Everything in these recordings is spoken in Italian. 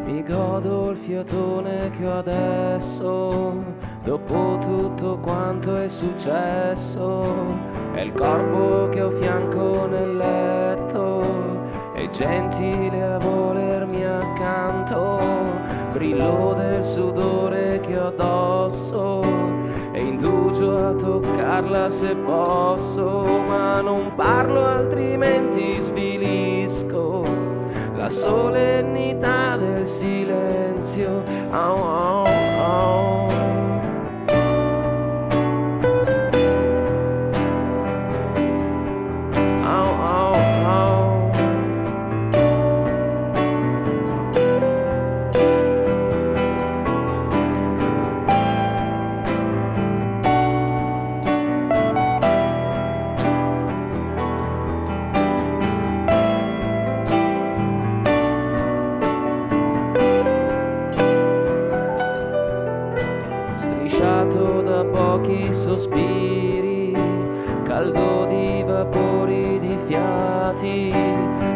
Mi godo il fiatone che ho adesso, dopo tutto quanto è successo. È il corpo che ho fianco nel letto, è gentile a volermi accanto. Brillo del sudore che ho addosso, e indugio a toccarla se posso, ma non parlo altrimenti svilisco la solennità del silenzio. Oh, oh, oh. Strisciato da pochi sospiri, caldo di vapori di fiati,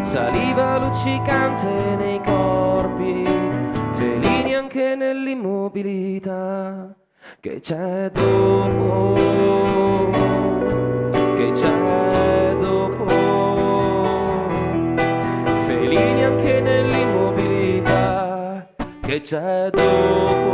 saliva luccicante nei corpi, felini anche nell'immobilità. Che c'è dopo? Che c'è dopo? Felini anche nell'immobilità. Che c'è dopo?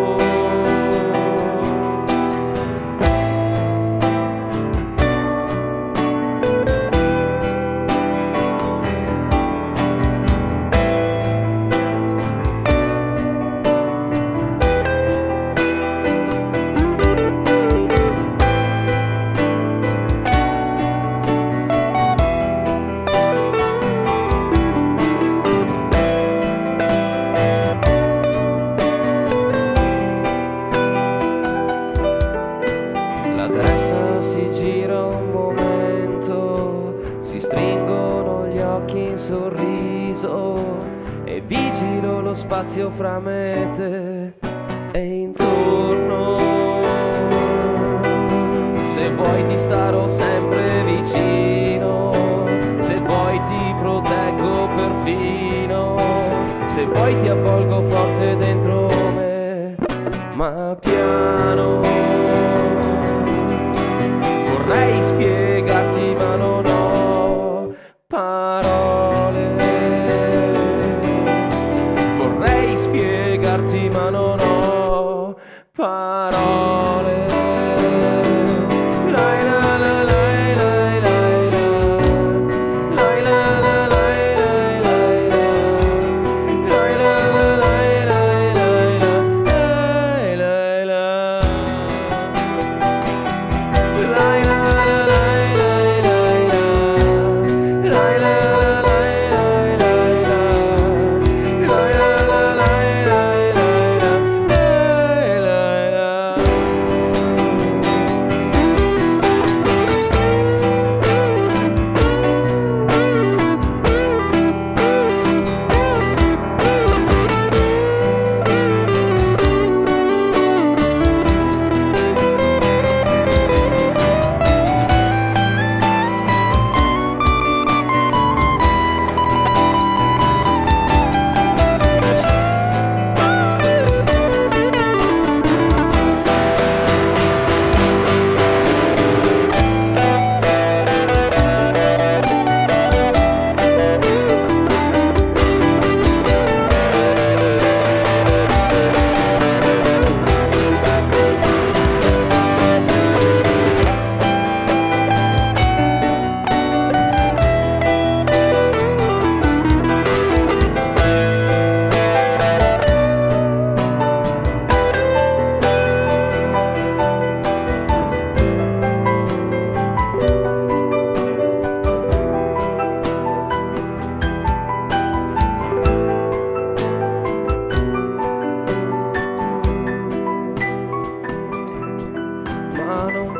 Si gira un momento, si stringono gli occhi in sorriso, e vigilo lo spazio fra me e te e intorno. Se vuoi ti starò sempre vicino, se vuoi ti proteggo perfino, se vuoi ti avvolgo forte dentro me, ma piano. Vorrei spiegarti ma non ho parole. Vorrei spiegarti ma non ho parole. Lai la la lai lai lai la. Lai la la lai lai lai la. Lai la la lai lai lai la. Lai lai la. Lai la.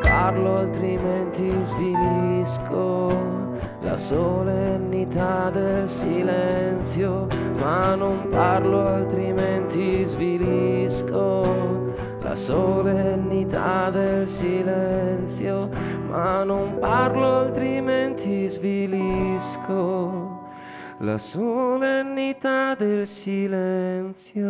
Parlo altrimenti svilisco la solennità del silenzio, ma non parlo altrimenti svilisco la solennità del silenzio, ma non parlo altrimenti svilisco la solennità del silenzio.